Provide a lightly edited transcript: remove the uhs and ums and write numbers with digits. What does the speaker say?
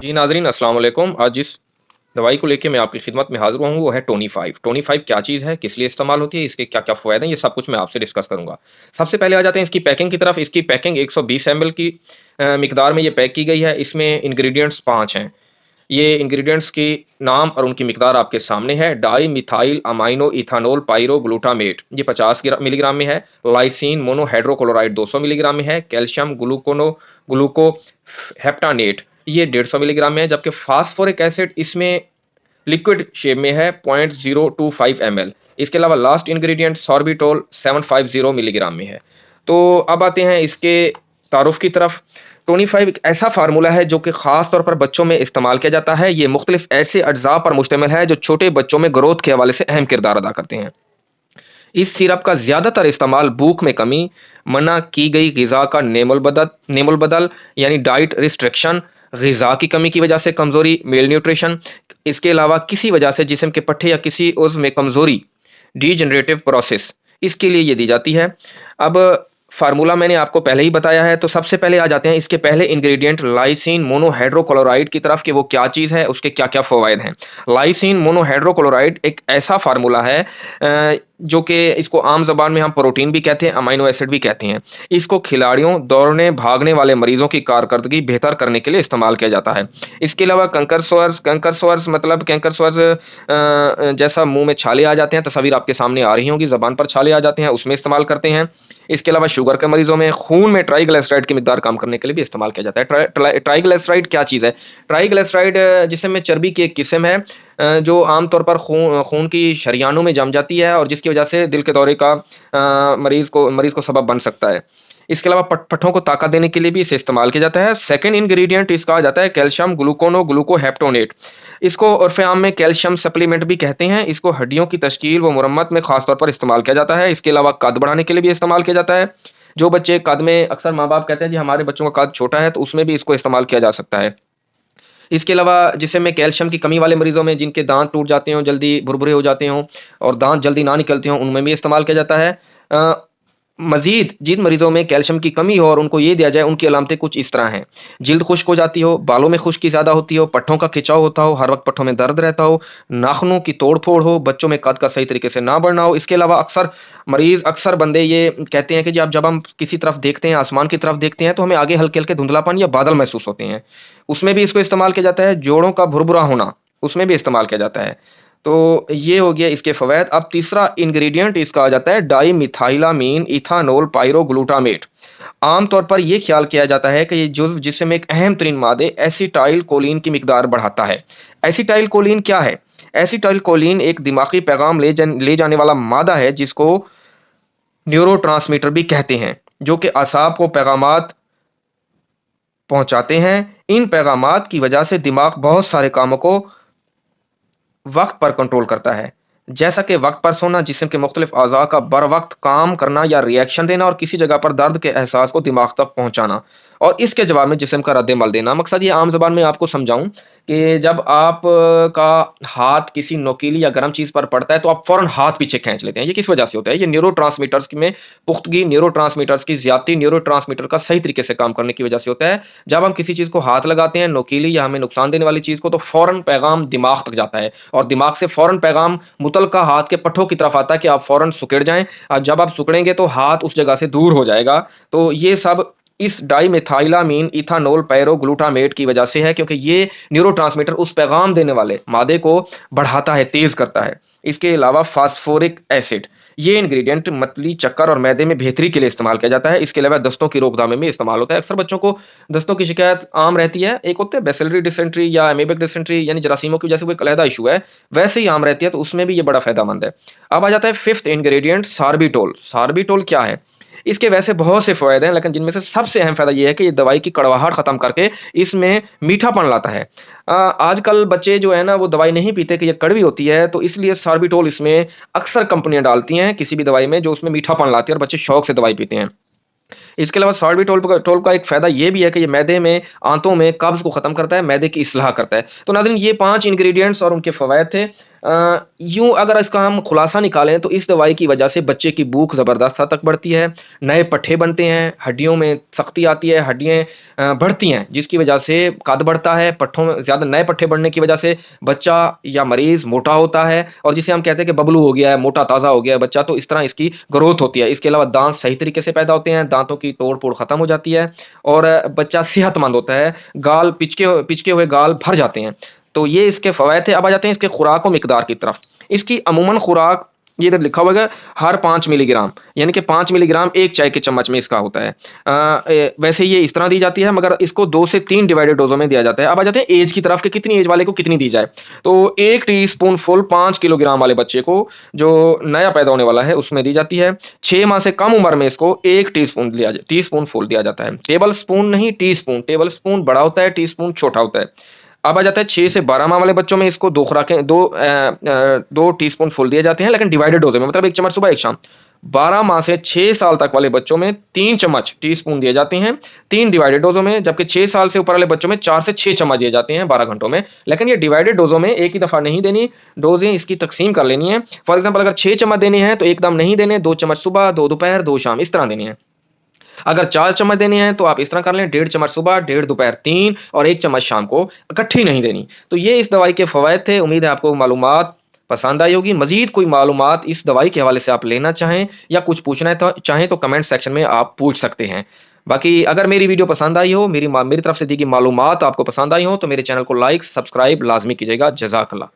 जी नाज़रीन अस्सलाम वालेकुम। आज जिस दवाई को लेके मैं आपकी खिदमत में हाज़िर हुआ हूँ वो है टोनी 5। टोनी 5 क्या चीज़ है? किस लिए इस्तेमाल होती है? इसके क्या-क्या फ़वाइद हैं? ये सब कुछ मैं आपसे डिस्कस करूँगा। सबसे पहले आ जाते हैं इसकी पैकिंग की तरफ। इसकी पैकिंग 120 एमएल की मिकदार में ये पैक की गई है। इसमें इंग्रीडिएंट्स 5 हैं। ये इंग्रीडिएंट्स की नाम और उनकी मिकदार आपके सामने है। डाई मिथाइल अमाइनो इथानोल पाइरोग्लूटामेट ये 50 मिलीग्राम में है। लाइसिन मोनोहाइड्रोक्लोराइड 200 मिलीग्राम में है। कैल्शियम ग्लूको हेप्टानेट ये 150 मिलीग्राम में है, जबकि फास्फोरिक एसिड इसमें लिक्विड शेप में है 0.025 ml। इसके अलावा लास्ट इंग्रेडिएंट सॉर्बिटोल 750 मिलीग्राम में है। तो अब आते हैं इसके तारुफ की तरफ। टोनी 5 एक ऐसा फार्मूला है जो कि खास तौर पर बच्चों में इस्तेमाल किया जाता है। ये मुख्तलिफ ऐसे अज्जा पर मुश्तमिल है जो छोटे बच्चों में ग्रोथ के हवाले से अहम किरदार अदा करते हैं। इस सिरप का ज्यादातर इस्तेमाल भूख में कमी, मना की गई ग़िज़ा का नेमुल बदल यानी डाइट रिस्ट्रिक्शन, ग़िज़ा की कमी की वजह से कमज़ोरी मेल न्यूट्रिशन, इसके अलावा किसी वजह से जिस्म के पट्टे या किसी उज़्व में कमज़ोरी डीजनरेटिव प्रोसेस, इसके लिए ये दी जाती है। अब फार्मूला मैंने आपको पहले ही बताया है, तो सबसे पहले आ जाते हैं इसके पहले इंग्रेडिएंट लाइसिन मोनोहाइड्रोक्लोराइड की तरफ कि वो क्या चीज़ है, उसके क्या-क्या फ़वाइद हैं। लाइसिन मोनोहाइड्रोक्लोराइड एक ऐसा फार्मूला है जो कि इसको आम ज़बान में हम प्रोटीन भी कहते हैं, अमीनो एसिड भी कहते हैं। इसको खिलाड़ियों, दौड़ने, भागने वाले मरीज़ों की कारकर्दगी बेहतर करने के लिए इस्तेमाल किया जाता है। इसके अलावा कंकर सोर्स मतलब कैंकर सोर्स जैसा मुँह में छाले आ जाते हैं, तस्वीर आपके सामने आ रही होंगी, ज़बान पर छाले आ जाते हैं, उसमें इस्तेमाल करते हैं। इसके अलावा शुगर के मरीज़ों में खून में ट्राइग्लिसराइड की मिकदार कम करने के लिए भी इस्तेमाल किया जाता है। ट्राइग्लिसराइड क्या चीज़ है? ट्राइग्लिसराइड जिस्म में चर्बी की एक किस्म है जो आमतौर पर खून की शरियानों में जम जाती है और जिसकी वजह से दिल के दौरे का मरीज़ को सबब बन सकता है। इसके अलावा पट्ठों को ताकत देने के लिए भी इसे इस्तेमाल किया जाता है। सेकंड इंग्रीडिएंट इसका आ जाता है कैल्शियम ग्लूकोहेप्टोनेट। इसको उर्फ़ आम में कैल्शियम सप्लीमेंट भी कहते हैं। इसको हड्डियों की तश्कील व मुरम्मत में ख़ास तौर पर इस्तेमाल किया जाता है। इसके अलावा कद बढ़ाने के लिए भी इस्तेमाल किया जाता है। जो बच्चे कद में अक्सर माँ-बाप कहते हैं जी हमारे बच्चों का कद छोटा है, तो उसमें भी इसको इस्तेमाल किया जा सकता है। इसके अलावा जिस्म में कैल्शियम की कमी वाले मरीज़ों में जिनके दाँत टूट जाते हों, जल्दी भुरभुरे हो जाते हों और दाँत जल्दी ना निकलते हों, उनमें भी इस्तेमाल किया जाता है। मज़ीद जिन मरीज़ों में कैल्शियम की कमी हो और उनको ये दिया जाए, उनकी अलामतें कुछ इस तरह हैं। जिल्द खुश्क हो जाती हो, बालों में खुश्की ज़्यादा होती हो, पट्ठों का खिंचाव होता हो, हर वक़्त पट्ठों में दर्द रहता हो, नाखूनों की तोड़-फोड़ हो, बच्चों में कद का सही तरीके से ना बढ़ना हो। इसके अलावा अक्सर बंदे ये कहते हैं कि जी अब जब हम किसी तरफ देखते हैं, आसमान की तरफ देखते हैं, तो हमें आगे हल्के-हल्के धुंधलापन या बादल महसूस होते हैं। उसमें भी इसको इस्तेमाल किया जाता है। जोड़ों का भुरभुरा होना, उसमें भी इस्तेमाल किया जाता है। तो ये हो गया इसके फ़वाइद। अब तीसरा इंग्रीडिएंट इसका आ जाता है डाइमिथाइलामीन इथानोल पाइरोग्लूटामेट। आम तौर पर ये ख़्याल किया जाता है कि ये जुज़्व जिस्म में एक अहम तरीन मादे एसिटाइल कोलिन की मिकदार बढ़ाता है। एसिटाइल कोलिन क्या है? एसिटाइल कोलिन एक दिमागी पैगाम ले जाने वाला मादा है जिसको न्यूरोट्रांसमीटर भी कहते हैं, जो कि असाब को पैगामात पहुँचाते हैं। इन पैगामात की वजह से दिमाग बहुत सारे कामों को वक़्त पर कंट्रोल करता है। जैसा कि वक़्त पर सोना, जिस्म के मुख्तलिफ अज़ा का बर वक़्त काम करना या रिएक्शन देना और किसी जगह पर दर्द के एहसास को दिमाग तक पहुँचाना और इसके जवाब में जिस्म का रद्द-ए-अमल देना। मकसद ये आम ज़बान में आपको समझाऊँ कि जब आप का हाथ किसी नोकीली या गर्म चीज़ पर पड़ता है, तो आप फ़ौरन हाथ पीछे खींच लेते हैं। ये किस वजह से होता है? ये न्यूरोट्रांसमीटर्स में पुख्तगी, न्यूरोट्रांसमीटर्स की ज़्यादती, न्यूरोट्रांसमीटर का सही तरीके से काम करने की वजह से होता है। जब हम किसी चीज़ को हाथ लगाते हैं, नोकीली या हमें नुकसान देने वाली चीज़ को, तो फ़ौरन पैगाम दिमाग तक जाता है और दिमाग से फ़ौरन पैगाम मुतल्लिका हाथ के पट्ठों की तरफ आता है कि आप फ़ौरन सिकुड़ जाएँ। जब आप सिकुड़ेंगे तो हाथ उस जगह से दूर हो जाएगा। तो ये सब इस डाइमिथाइलामीन इथानोल पाइरोग्लूटामेट की वजह से है, क्योंकि ये न्यूरोट्रांसमीटर उस पैगाम देने वाले मादे को बढ़ाता है, तेज़ करता है। इसके अलावा फास्फोरिक एसिड, ये इंग्रीडिएंट मतली, चक्कर और मैदे में बेहतरी के लिए इस्तेमाल किया जाता है। इसके अलावा दस्तों की रोकथाम में भी इस्तेमाल होता है। अक्सर बच्चों को दस्तों की शिकायत आम रहती है। एक होता है बैसिलरी डिसेंट्री या एमीबिक डिसेंट्री यानी जरासीमों की वजह से कोई एक अलहदा इश्यू है, वैसे ही आम रहती है, तो उसमें भी ये बड़ा फ़ायदेमंद है। अब आ जाता है फिफ्थ इंग्रीडिएंट सार्बिटोल। सार्बिटोल क्या है? इसके वैसे बहुत से फ़ायदे हैं, लेकिन जिनमें से सबसे अहम फ़ायदा ये है कि ये दवाई की कड़वाहट ख़त्म करके इसमें मीठापन लाता है। आजकल बच्चे जो है ना, वो दवाई नहीं पीते कि ये कड़वी होती है, तो इसलिए सार्बिटोल इसमें अक्सर कंपनियाँ डालती हैं किसी भी दवाई में जो उसमें मीठापन लाती है और बच्चे शौक से दवाई पीते हैं। इसके अलावा सॉल्बिटोल का एक फ़ायदा ये भी है कि ये मैदे में, आंतों में कब्ज़ को ख़त्म करता है, मैदे की इस्लाह करता है। तो नाज़रीन ये 5 इंग्रीडिएंट्स और उनके फ़वाइद थे। यूँ अगर इसका हम खुलासा निकालें तो इस दवाई की वजह से बच्चे की भूख ज़बरदस्त हद तक बढ़ती है, नए पट्ठे बनते हैं, हड्डियों में सख्ती आती है, हड्डियाँ बढ़ती हैं, जिसकी वजह से कद बढ़ता है, पट्ठों में ज़्यादा नए पट्ठे बढ़ने की वजह से बच्चा या मरीज़ मोटा होता है और जिसे हम कहते हैं कि बबलू हो गया है, मोटा ताज़ा हो गया है बच्चा, तो इस तरह इसकी ग्रोथ होती है। इसके अलावा दाँत सही तरीके से पैदा होते हैं, दाँतों की तोड़-फोड़ खत्म हो जाती है और बच्चा सेहतमंद होता है, गाल पिचके हुए गाल भर जाते हैं। तो ये इसके फ़वाइद थे। अब आ जाते हैं इसके खुराक व मिकदार की तरफ। इसकी अमूमन खुराक ये इधर लिखा हुआ है हर 5 मिलीग्राम, यानी कि 5 मिलीग्राम 1 चाय के चम्मच में इसका होता है। वैसे ये इस तरह दी जाती है मगर इसको 2 से 3 डिवाइडेड डोज़ों में दिया जाता है। अब आ जाते हैं ऐज की तरफ कि कितनी ऐज वाले को कितनी दी जाए। तो 1 टीस्पून फुल 5 किलोग्राम वाले बच्चे को जो नया पैदा होने वाला है उसमें दी जाती है। 6 माह से कम उम्र में इसको 1 टीस्पून फुल दिया जाता है। टेबल स्पून नहीं टीस्पून, टेबल स्पून बड़ा होता है, टीस्पून छोटा होता है। अब आ जाता है 6 से 12 माह वाले बच्चों में इसको 2 टीस्पून फुल दिए जाते हैं लेकिन डिवाइडेड डोज़ में, मतलब 1 चम्मच सुबह 1 शाम। 12 माह से 6 साल तक वाले बच्चों में 3 चम्मच टीस्पून दिए जाते हैं, 3 डिवाइडेड डोज़ों में, जबकि 6 साल से ऊपर वाले बच्चों में 4 से 6 चम्मच दिए जाते हैं 12 घंटों में। लेकिन ये डिवाइडेड डोज़ों में एक ही दफ़ा नहीं देनी, डोज़ें इसकी तक़सीम कर लेनी है। फॉर एग्ज़ाम्पल अगर 6 चम्मच देने हैं तो एकदम नहीं देने, 2 चम्मच सुबह, 2 दोपहर, 2 शाम इस तरह देनी है। अगर 4 चम्मच देनी है तो आप इस तरह कर लें, 1.5 चम्मच सुबह, 1.5 दोपहर 3 और 1 चम्मच शाम को, इकट्ठी नहीं देनी। तो ये इस दवाई के फ़वाइद थे। उम्मीद है आपको मालूमात पसंद आई होगी। मज़ीद कोई मालूमात इस दवाई के हवाले से आप लेना चाहें या कुछ पूछना है तो चाहें तो कमेंट सेक्शन में आप पूछ सकते हैं। बाकी अगर मेरी वीडियो पसंद आई हो, मेरी तरफ से दी गई मालूमात आपको पसंद आई हो तो मेरे चैनल को लाइक, सब्सक्राइब लाज़मी कीजिएगा। जज़ाकल्लाह।